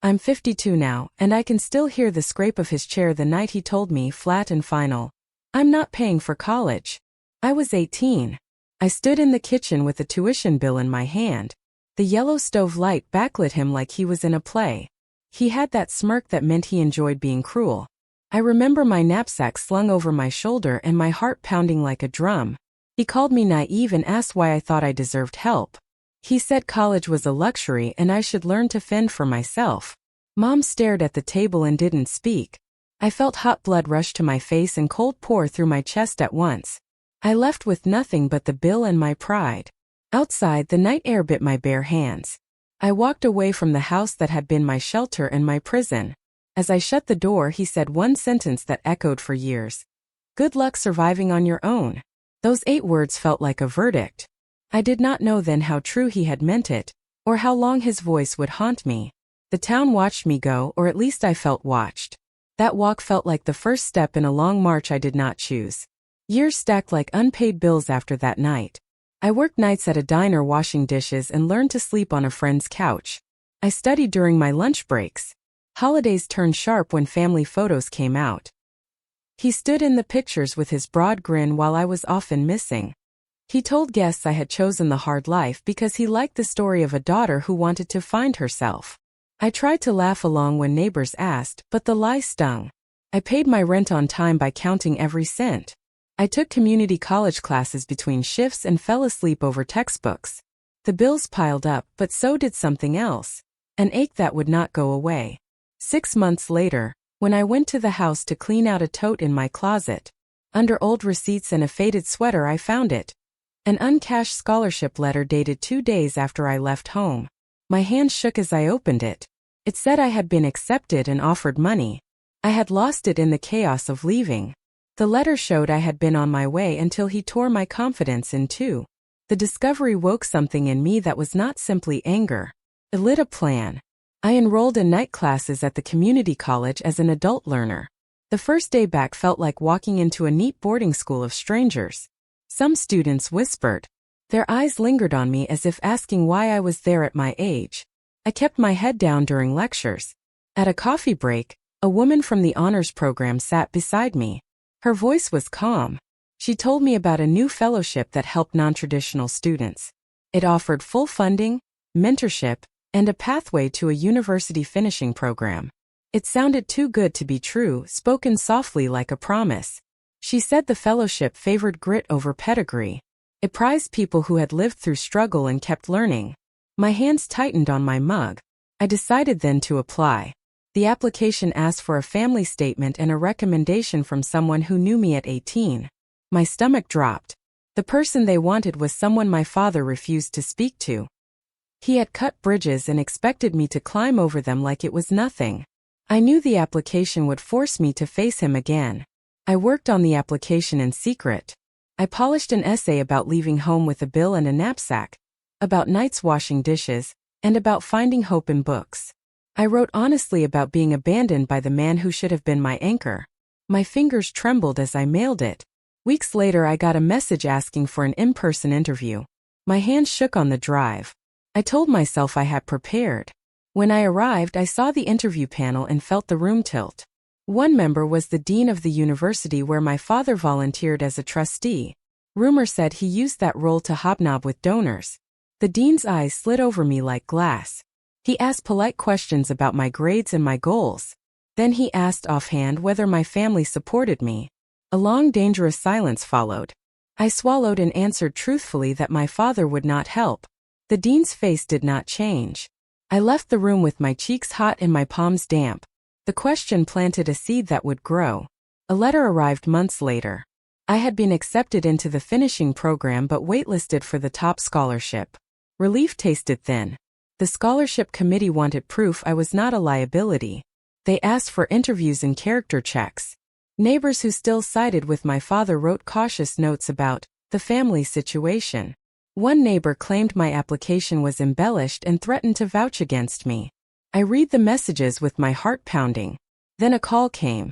I'm 52 now, and I can still hear the scrape of his chair the night he told me, flat and final, "I'm not paying for college." I was 18. I stood in the kitchen with the tuition bill in my hand. The yellow stove light backlit him like he was in a play. He had that smirk that meant he enjoyed being cruel. I remember my knapsack slung over my shoulder and my heart pounding like a drum. He called me naive and asked why I thought I deserved help. He said college was a luxury and I should learn to fend for myself. Mom stared at the table and didn't speak. I felt hot blood rush to my face and cold pour through my chest at once. I left with nothing but the bill and my pride. Outside, the night air bit my bare hands. I walked away from the house that had been my shelter and my prison. As I shut the door, he said one sentence that echoed for years. "Good luck surviving on your own." Those 8 words felt like a verdict. I did not know then how true he had meant it, or how long his voice would haunt me. The town watched me go, or at least I felt watched. That walk felt like the first step in a long march I did not choose. Years stacked like unpaid bills after that night. I worked nights at a diner washing dishes and learned to sleep on a friend's couch. I studied during my lunch breaks. Holidays turned sharp when family photos came out. He stood in the pictures with his broad grin while I was often missing. He told guests I had chosen the hard life because he liked the story of a daughter who wanted to find herself. I tried to laugh along when neighbors asked, but the lie stung. I paid my rent on time by counting every cent. I took community college classes between shifts and fell asleep over textbooks. The bills piled up, but so did something else. An ache that would not go away. 6 months later, when I went to the house to clean out a tote in my closet, under old receipts and a faded sweater, I found it. An uncashed scholarship letter dated 2 days after I left home. My hand shook as I opened it. It said I had been accepted and offered money. I had lost it in the chaos of leaving. The letter showed I had been on my way until he tore my confidence in two. The discovery woke something in me that was not simply anger. It lit a plan. I enrolled in night classes at the community college as an adult learner. The first day back felt like walking into a neat boarding school of strangers. Some students whispered. Their eyes lingered on me as if asking why I was there at my age. I kept my head down during lectures. At a coffee break, a woman from the honors program sat beside me. Her voice was calm. She told me about a new fellowship that helped non-traditional students. It offered full funding, mentorship, and a pathway to a university finishing program. It sounded too good to be true, spoken softly like a promise. She said the fellowship favored grit over pedigree. It prized people who had lived through struggle and kept learning. My hands tightened on my mug. I decided then to apply. The application asked for a family statement and a recommendation from someone who knew me at 18. My stomach dropped. The person they wanted was someone my father refused to speak to. He had cut bridges and expected me to climb over them like it was nothing. I knew the application would force me to face him again. I worked on the application in secret. I polished an essay about leaving home with a bill and a knapsack, about nights washing dishes, and about finding hope in books. I wrote honestly about being abandoned by the man who should have been my anchor. My fingers trembled as I mailed it. Weeks later, I got a message asking for an in-person interview. My hands shook on the drive. I told myself I had prepared. When I arrived, I saw the interview panel and felt the room tilt. One member was the dean of the university where my father volunteered as a trustee. Rumor said he used that role to hobnob with donors. The dean's eyes slid over me like glass. He asked polite questions about my grades and my goals. Then he asked offhand whether my family supported me. A long, dangerous silence followed. I swallowed and answered truthfully that my father would not help. The dean's face did not change. I left the room with my cheeks hot and my palms damp. The question planted a seed that would grow. A letter arrived months later. I had been accepted into the finishing program but waitlisted for the top scholarship. Relief tasted thin. The scholarship committee wanted proof I was not a liability. They asked for interviews and character checks. Neighbors who still sided with my father wrote cautious notes about the family situation. One neighbor claimed my application was embellished and threatened to vouch against me. I read the messages with my heart pounding. Then a call came.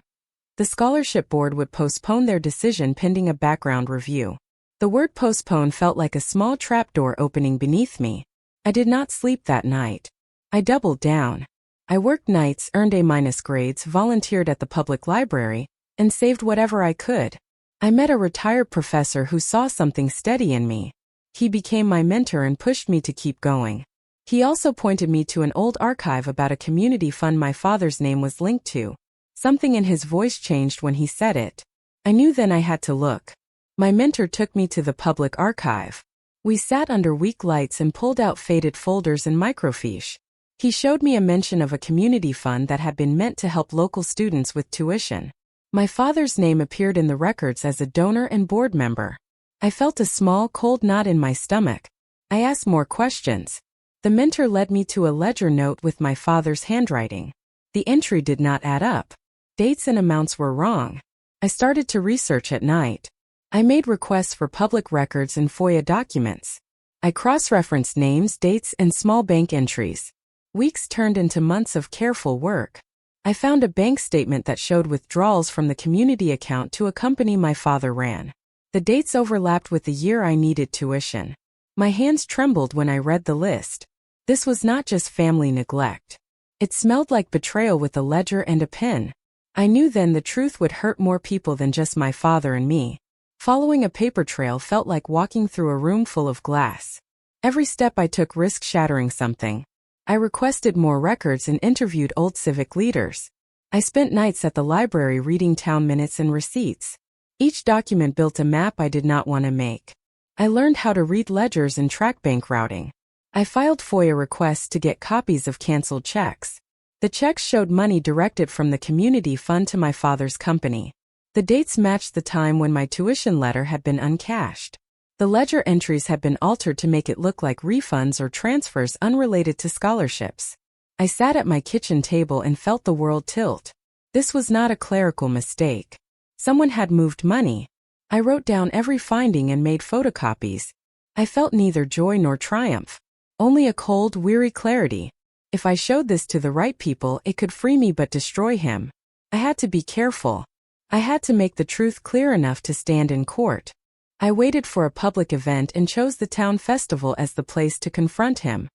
The scholarship board would postpone their decision pending a background review. The word postpone felt like a small trapdoor opening beneath me. I did not sleep that night. I doubled down. I worked nights, earned A- grades, volunteered at the public library, and saved whatever I could. I met a retired professor who saw something steady in me. He became my mentor and pushed me to keep going. He also pointed me to an old archive about a community fund my father's name was linked to. Something in his voice changed when he said it. I knew then I had to look. My mentor took me to the public archive. We sat under weak lights and pulled out faded folders and microfiche. He showed me a mention of a community fund that had been meant to help local students with tuition. My father's name appeared in the records as a donor and board member. I felt a small, cold knot in my stomach. I asked more questions. The mentor led me to a ledger note with my father's handwriting. The entry did not add up. Dates and amounts were wrong. I started to research at night. I made requests for public records and FOIA documents. I cross-referenced names, dates, and small bank entries. Weeks turned into months of careful work. I found a bank statement that showed withdrawals from the community account to a company my father ran. The dates overlapped with the year I needed tuition. My hands trembled when I read the list. This was not just family neglect. It smelled like betrayal with a ledger and a pen. I knew then the truth would hurt more people than just my father and me. Following a paper trail felt like walking through a room full of glass. Every step I took risked shattering something. I requested more records and interviewed old civic leaders. I spent nights at the library reading town minutes and receipts. Each document built a map I did not want to make. I learned how to read ledgers and track bank routing. I filed FOIA requests to get copies of canceled checks. The checks showed money directed from the community fund to my father's company. The dates matched the time when my tuition letter had been uncashed. The ledger entries had been altered to make it look like refunds or transfers unrelated to scholarships. I sat at my kitchen table and felt the world tilt. This was not a clerical mistake. Someone had moved money. I wrote down every finding and made photocopies. I felt neither joy nor triumph. Only a cold, weary clarity. If I showed this to the right people, it could free me but destroy him. I had to be careful. I had to make the truth clear enough to stand in court. I waited for a public event and chose the town festival as the place to confront him.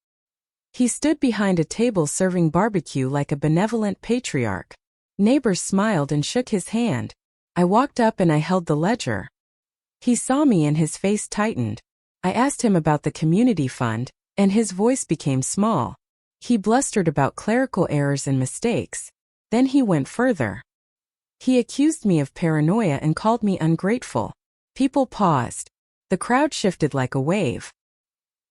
He stood behind a table serving barbecue like a benevolent patriarch. Neighbors smiled and shook his hand. I walked up and I held the ledger. He saw me and his face tightened. I asked him about the community fund, and his voice became small. He blustered about clerical errors and mistakes. Then he went further. He accused me of paranoia and called me ungrateful. People paused. The crowd shifted like a wave.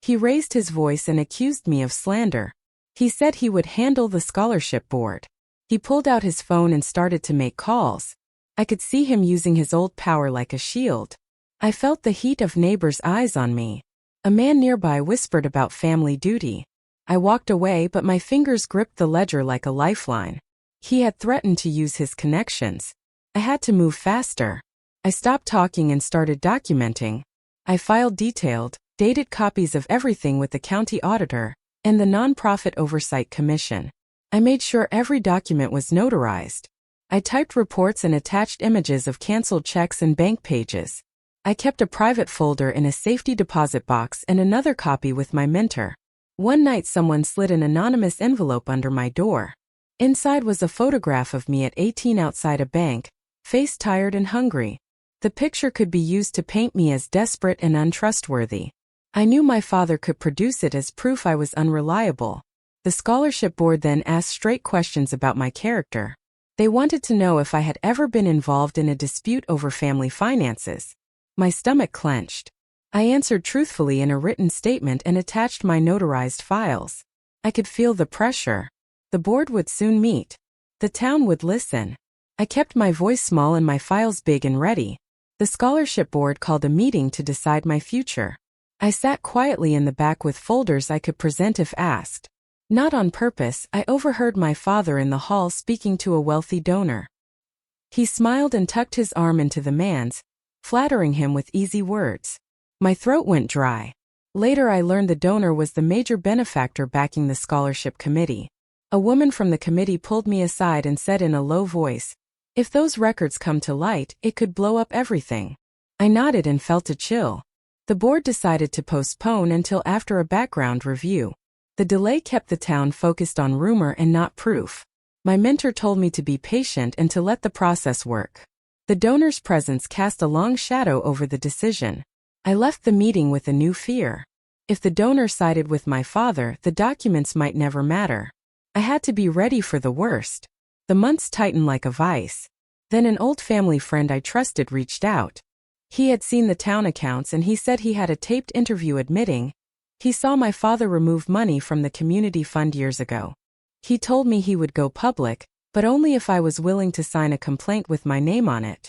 He raised his voice and accused me of slander. He said he would handle the scholarship board. He pulled out his phone and started to make calls. I could see him using his old power like a shield. I felt the heat of neighbors' eyes on me. A man nearby whispered about family duty. I walked away, but my fingers gripped the ledger like a lifeline. He had threatened to use his connections. I had to move faster. I stopped talking and started documenting. I filed detailed, dated copies of everything with the county auditor and the Nonprofit Oversight Commission. I made sure every document was notarized. I typed reports and attached images of canceled checks and bank pages. I kept a private folder in a safety deposit box and another copy with my mentor. One night someone slid an anonymous envelope under my door. Inside was a photograph of me at 18 outside a bank, face tired and hungry. The picture could be used to paint me as desperate and untrustworthy. I knew my father could produce it as proof I was unreliable. The scholarship board then asked straight questions about my character. They wanted to know if I had ever been involved in a dispute over family finances. My stomach clenched. I answered truthfully in a written statement and attached my notarized files. I could feel the pressure. The board would soon meet. The town would listen. I kept my voice small and my files big and ready. The scholarship board called a meeting to decide my future. I sat quietly in the back with folders I could present if asked. Not on purpose, I overheard my father in the hall speaking to a wealthy donor. He smiled and tucked his arm into the man's, flattering him with easy words. My throat went dry. Later I learned the donor was the major benefactor backing the scholarship committee. A woman from the committee pulled me aside and said in a low voice, "If those records come to light, it could blow up everything." I nodded and felt a chill. The board decided to postpone until after a background review. The delay kept the town focused on rumor and not proof. My mentor told me to be patient and to let the process work. The donor's presence cast a long shadow over the decision. I left the meeting with a new fear. If the donor sided with my father, the documents might never matter. I had to be ready for the worst. The months tightened like a vice. Then an old family friend I trusted reached out. He had seen the town accounts and he said he had a taped interview admitting he saw my father remove money from the community fund years ago. He told me he would go public, but only if I was willing to sign a complaint with my name on it.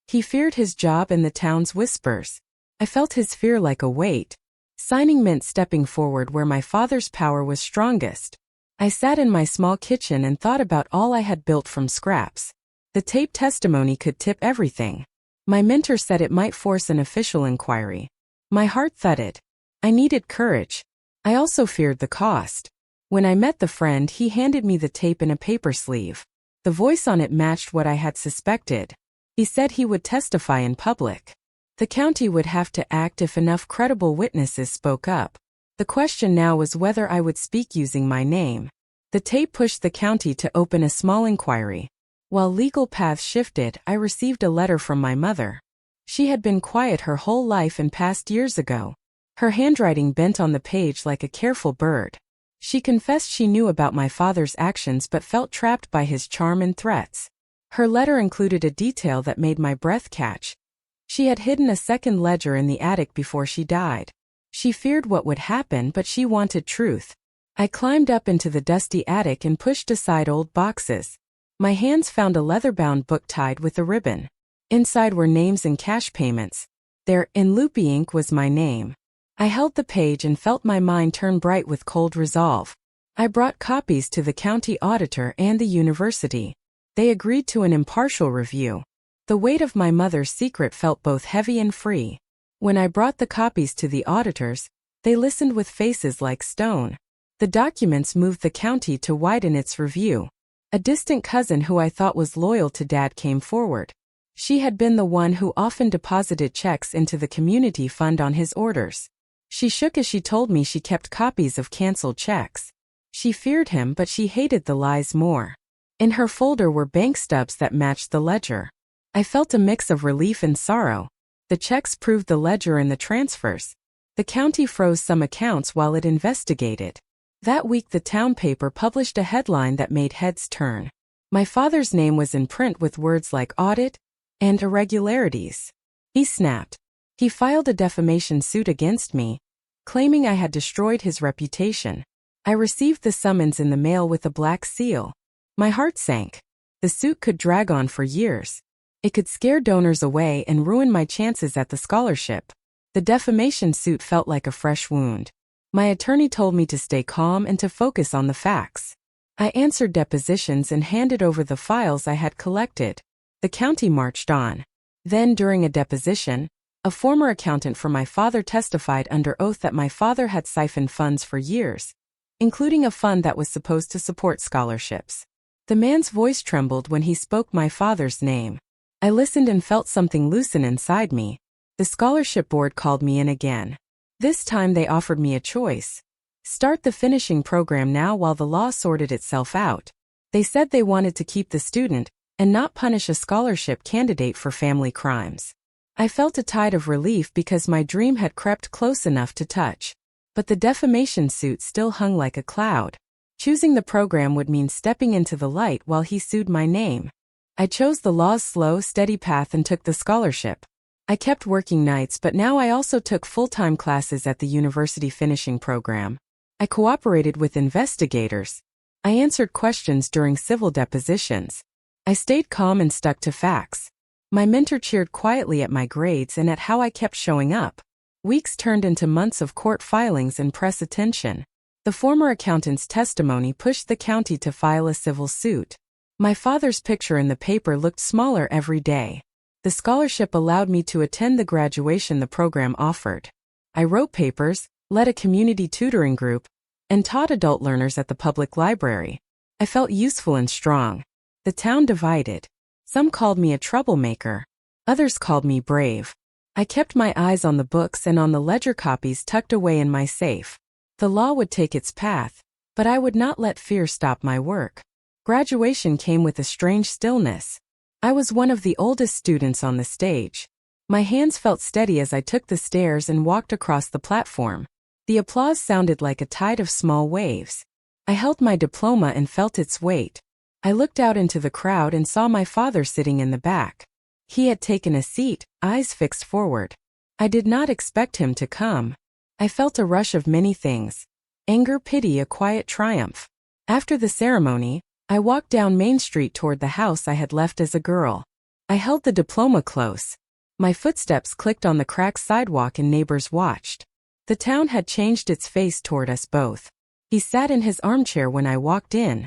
He feared his job and the town's whispers. I felt his fear like a weight. Signing meant stepping forward where my father's power was strongest. I sat in my small kitchen and thought about all I had built from scraps. The tape testimony could tip everything. My mentor said it might force an official inquiry. My heart thudded. I needed courage. I also feared the cost. When I met the friend, he handed me the tape in a paper sleeve. The voice on it matched what I had suspected. He said he would testify in public. The county would have to act if enough credible witnesses spoke up. The question now was whether I would speak using my name. The tape pushed the county to open a small inquiry. While legal paths shifted, I received a letter from my mother. She had been quiet her whole life and passed years ago. Her handwriting bent on the page like a careful bird. She confessed she knew about my father's actions but felt trapped by his charm and threats. Her letter included a detail that made my breath catch. She had hidden a second ledger in the attic before she died. She feared what would happen, but she wanted truth. I climbed up into the dusty attic and pushed aside old boxes. My hands found a leather-bound book tied with a ribbon. Inside were names and cash payments. There, in loopy ink, was my name. I held the page and felt my mind turn bright with cold resolve. I brought copies to the county auditor and the university. They agreed to an impartial review. The weight of my mother's secret felt both heavy and free. When I brought the copies to the auditors, they listened with faces like stone. The documents moved the county to widen its review. A distant cousin who I thought was loyal to Dad came forward. She had been the one who often deposited checks into the community fund on his orders. She shook as she told me she kept copies of canceled checks. She feared him, but she hated the lies more. In her folder were bank stubs that matched the ledger. I felt a mix of relief and sorrow. The checks proved the ledger and the transfers. The county froze some accounts while it investigated. That week the town paper published a headline that made heads turn. My father's name was in print with words like audit and irregularities. He snapped. He filed a defamation suit against me, claiming I had destroyed his reputation. I received the summons in the mail with a black seal. My heart sank. The suit could drag on for years. It could scare donors away and ruin my chances at the scholarship. The defamation suit felt like a fresh wound. My attorney told me to stay calm and to focus on the facts. I answered depositions and handed over the files I had collected. The county marched on. Then, during a deposition, a former accountant for my father testified under oath that my father had siphoned funds for years, including a fund that was supposed to support scholarships. The man's voice trembled when he spoke my father's name. I listened and felt something loosen inside me. The scholarship board called me in again. This time they offered me a choice. Start the finishing program now while the law sorted itself out. They said they wanted to keep the student and not punish a scholarship candidate for family crimes. I felt a tide of relief because my dream had crept close enough to touch. But the defamation suit still hung like a cloud. Choosing the program would mean stepping into the light while he sued my name. I chose the law's slow, steady path and took the scholarship. I kept working nights, but now I also took full-time classes at the university finishing program. I cooperated with investigators. I answered questions during civil depositions. I stayed calm and stuck to facts. My mentor cheered quietly at my grades and at how I kept showing up. Weeks turned into months of court filings and press attention. The former accountant's testimony pushed the county to file a civil suit. My father's picture in the paper looked smaller every day. The scholarship allowed me to attend the graduation the program offered. I wrote papers, led a community tutoring group, and taught adult learners at the public library. I felt useful and strong. The town divided. Some called me a troublemaker. Others called me brave. I kept my eyes on the books and on the ledger copies tucked away in my safe. The law would take its path, but I would not let fear stop my work. Graduation came with a strange stillness. I was one of the oldest students on the stage. My hands felt steady as I took the stairs and walked across the platform. The applause sounded like a tide of small waves. I held my diploma and felt its weight. I looked out into the crowd and saw my father sitting in the back. He had taken a seat, eyes fixed forward. I did not expect him to come. I felt a rush of many things. Anger, pity, a quiet triumph. After the ceremony, I walked down Main Street toward the house I had left as a girl. I held the diploma close. My footsteps clicked on the cracked sidewalk and neighbors watched. The town had changed its face toward us both. He sat in his armchair when I walked in.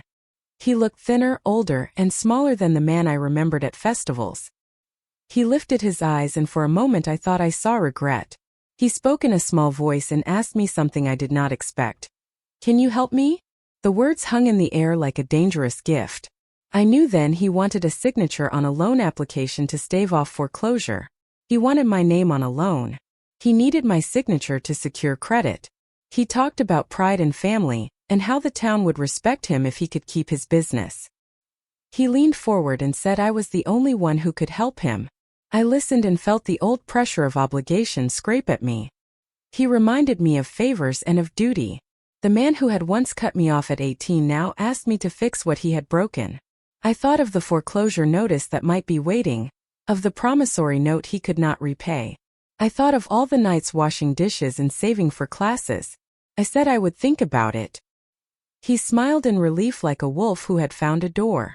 He looked thinner, older, and smaller than the man I remembered at festivals. He lifted his eyes and for a moment I thought I saw regret. He spoke in a small voice and asked me something I did not expect. "Can you help me?" The words hung in the air like a dangerous gift. I knew then he wanted a signature on a loan application to stave off foreclosure. He wanted my name on a loan. He needed my signature to secure credit. He talked about pride and family, and how the town would respect him if he could keep his business. He leaned forward and said I was the only one who could help him. I listened and felt the old pressure of obligation scrape at me. He reminded me of favors and of duty. The man who had once cut me off at 18 now asked me to fix what he had broken. I thought of the foreclosure notice that might be waiting, of the promissory note he could not repay. I thought of all the nights washing dishes and saving for classes. I said I would think about it. He smiled in relief like a wolf who had found a door.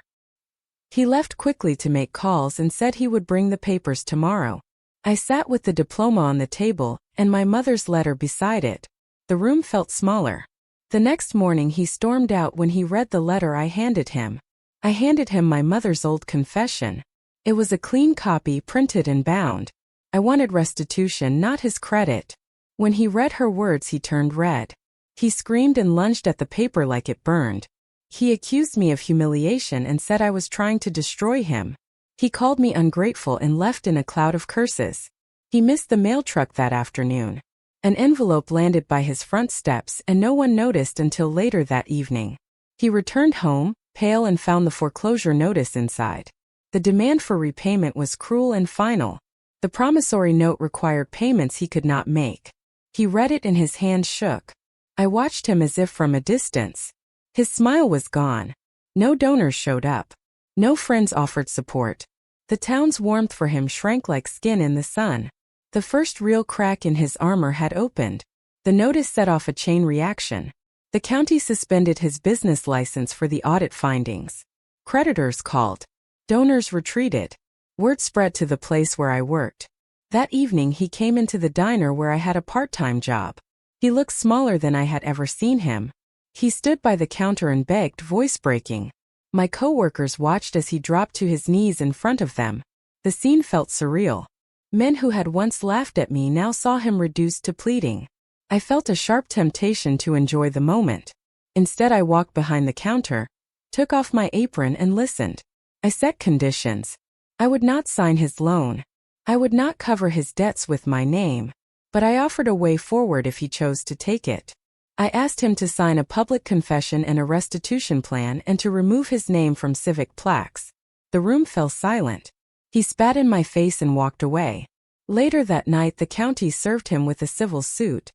He left quickly to make calls and said he would bring the papers tomorrow. I sat with the diploma on the table, and my mother's letter beside it. The room felt smaller. The next morning he stormed out when he read the letter I handed him. I handed him my mother's old confession. It was a clean copy, printed and bound. I wanted restitution, not his credit. When he read her words he turned red. He screamed and lunged at the paper like it burned. He accused me of humiliation and said I was trying to destroy him. He called me ungrateful and left in a cloud of curses. He missed the mail truck that afternoon. An envelope landed by his front steps and no one noticed until later that evening. He returned home, pale, and found the foreclosure notice inside. The demand for repayment was cruel and final. The promissory note required payments he could not make. He read it and his hand shook. I watched him as if from a distance. His smile was gone. No donors showed up. No friends offered support. The town's warmth for him shrank like skin in the sun. The first real crack in his armor had opened. The notice set off a chain reaction. The county suspended his business license for the audit findings. Creditors called. Donors retreated. Word spread to the place where I worked. That evening he came into the diner where I had a part-time job. He looked smaller than I had ever seen him. He stood by the counter and begged, voice breaking. My coworkers watched as he dropped to his knees in front of them. The scene felt surreal. Men who had once laughed at me now saw him reduced to pleading. I felt a sharp temptation to enjoy the moment. Instead I walked behind the counter, took off my apron and listened. I set conditions. I would not sign his loan. I would not cover his debts with my name. But I offered a way forward if he chose to take it. I asked him to sign a public confession and a restitution plan and to remove his name from civic plaques. The room fell silent. He spat in my face and walked away. Later that night the county served him with a civil suit.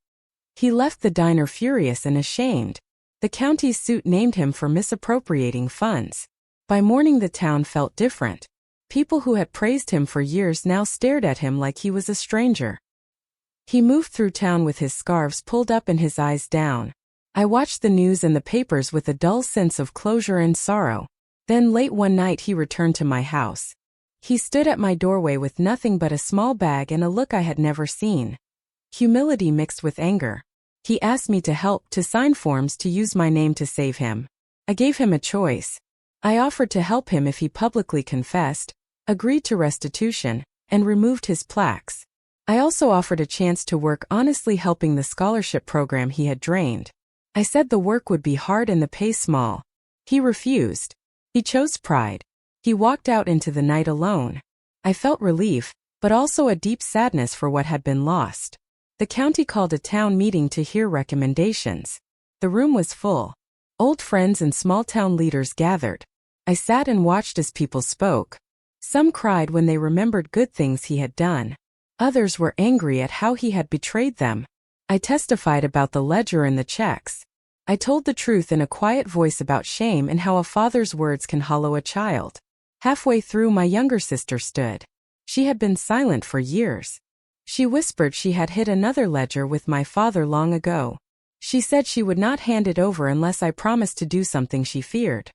He left the diner furious and ashamed. The county's suit named him for misappropriating funds. By morning the town felt different. People who had praised him for years now stared at him like he was a stranger. He moved through town with his scarves pulled up and his eyes down. I watched the news and the papers with a dull sense of closure and sorrow. Then late one night he returned to my house. He stood at my doorway with nothing but a small bag and a look I had never seen. Humility mixed with anger. He asked me to help, to sign forms, to use my name to save him. I gave him a choice. I offered to help him if he publicly confessed, agreed to restitution, and removed his plaques. I also offered a chance to work honestly helping the scholarship program he had drained. I said the work would be hard and the pay small. He refused. He chose pride. He walked out into the night alone. I felt relief, but also a deep sadness for what had been lost. The county called a town meeting to hear recommendations. The room was full. Old friends and small-town leaders gathered. I sat and watched as people spoke. Some cried when they remembered good things he had done. Others were angry at how he had betrayed them. I testified about the ledger and the checks. I told the truth in a quiet voice about shame and how a father's words can hollow a child. Halfway through, my younger sister stood. She had been silent for years. She whispered she had hid another ledger with my father long ago. She said she would not hand it over unless I promised to do something she feared.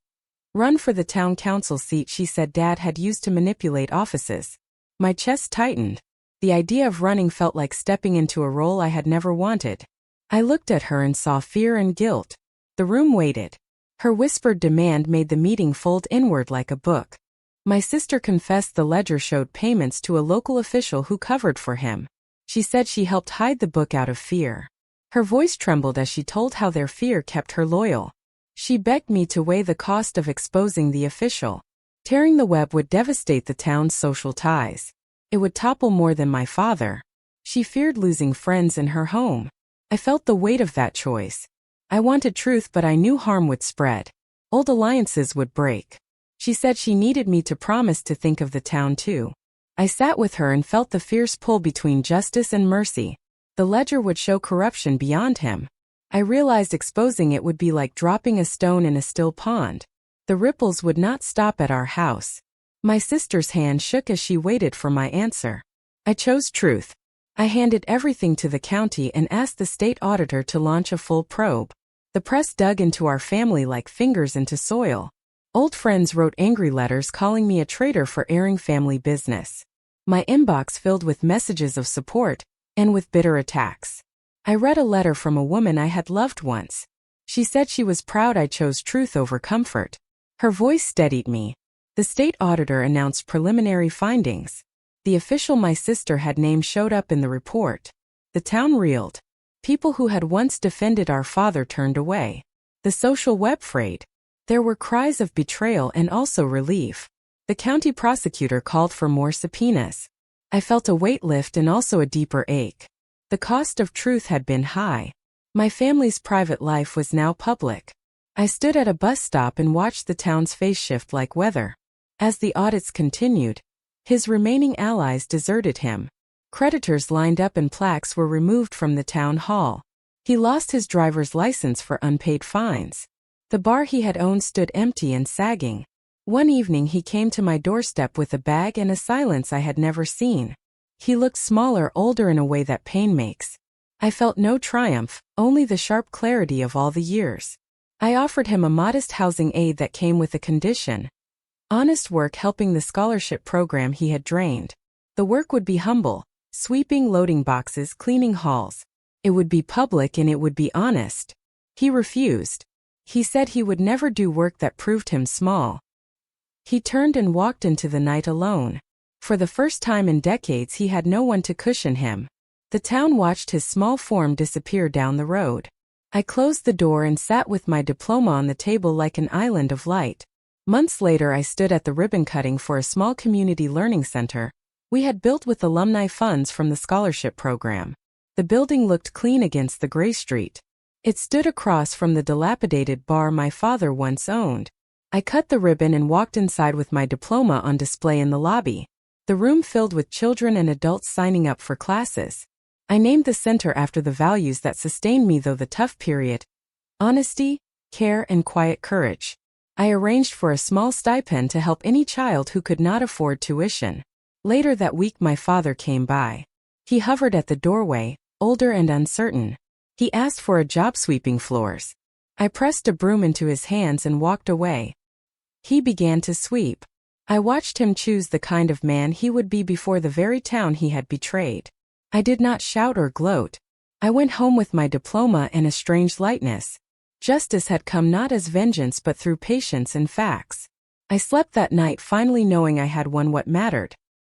Run for the town council seat she said Dad had used to manipulate offices. My chest tightened. The idea of running felt like stepping into a role I had never wanted. I looked at her and saw fear and guilt. The room waited. Her whispered demand made the meeting fold inward like a book. My sister confessed the ledger showed payments to a local official who covered for him. She said she helped hide the book out of fear. Her voice trembled as she told how their fear kept her loyal. She begged me to weigh the cost of exposing the official. Tearing the web would devastate the town's social ties. It would topple more than my father. She feared losing friends in her home. I felt the weight of that choice. I wanted truth, but I knew harm would spread. Old alliances would break. She said she needed me to promise to think of the town too. I sat with her and felt the fierce pull between justice and mercy. The ledger would show corruption beyond him. I realized exposing it would be like dropping a stone in a still pond. The ripples would not stop at our house. My sister's hand shook as she waited for my answer. I chose truth. I handed everything to the county and asked the state auditor to launch a full probe. The press dug into our family like fingers into soil. Old friends wrote angry letters calling me a traitor for airing family business. My inbox filled with messages of support and with bitter attacks. I read a letter from a woman I had loved once. She said she was proud I chose truth over comfort. Her voice steadied me. The state auditor announced preliminary findings. The official my sister had named showed up in the report. The town reeled. People who had once defended our father turned away. The social web frayed. There were cries of betrayal and also relief. The county prosecutor called for more subpoenas. I felt a weight lift and also a deeper ache. The cost of truth had been high. My family's private life was now public. I stood at a bus stop and watched the town's face shift like weather. As the audits continued, his remaining allies deserted him. Creditors lined up and plaques were removed from the town hall. He lost his driver's license for unpaid fines. The bar he had owned stood empty and sagging. One evening he came to my doorstep with a bag and a silence I had never seen. He looked smaller, older in a way that pain makes. I felt no triumph, only the sharp clarity of all the years. I offered him a modest housing aid that came with a condition. Honest work helping the scholarship program he had drained. The work would be humble, sweeping loading boxes, cleaning halls. It would be public and it would be honest. He refused. He said he would never do work that proved him small. He turned and walked into the night alone. For the first time in decades he had no one to cushion him. The town watched his small form disappear down the road. I closed the door and sat with my diploma on the table like an island of light. Months later I stood at the ribbon cutting for a small community learning center we had built with alumni funds from the scholarship program. The building looked clean against the gray street. It stood across from the dilapidated bar my father once owned. I cut the ribbon and walked inside with my diploma on display in the lobby. The room filled with children and adults signing up for classes. I named the center after the values that sustained me through the tough period: honesty, care, and quiet courage. I arranged for a small stipend to help any child who could not afford tuition. Later that week my father came by. He hovered at the doorway, older and uncertain. He asked for a job sweeping floors. I pressed a broom into his hands and walked away. He began to sweep. I watched him choose the kind of man he would be before the very town he had betrayed. I did not shout or gloat. I went home with my diploma and a strange lightness. Justice had come not as vengeance but through patience and facts. I slept that night finally knowing I had won what mattered.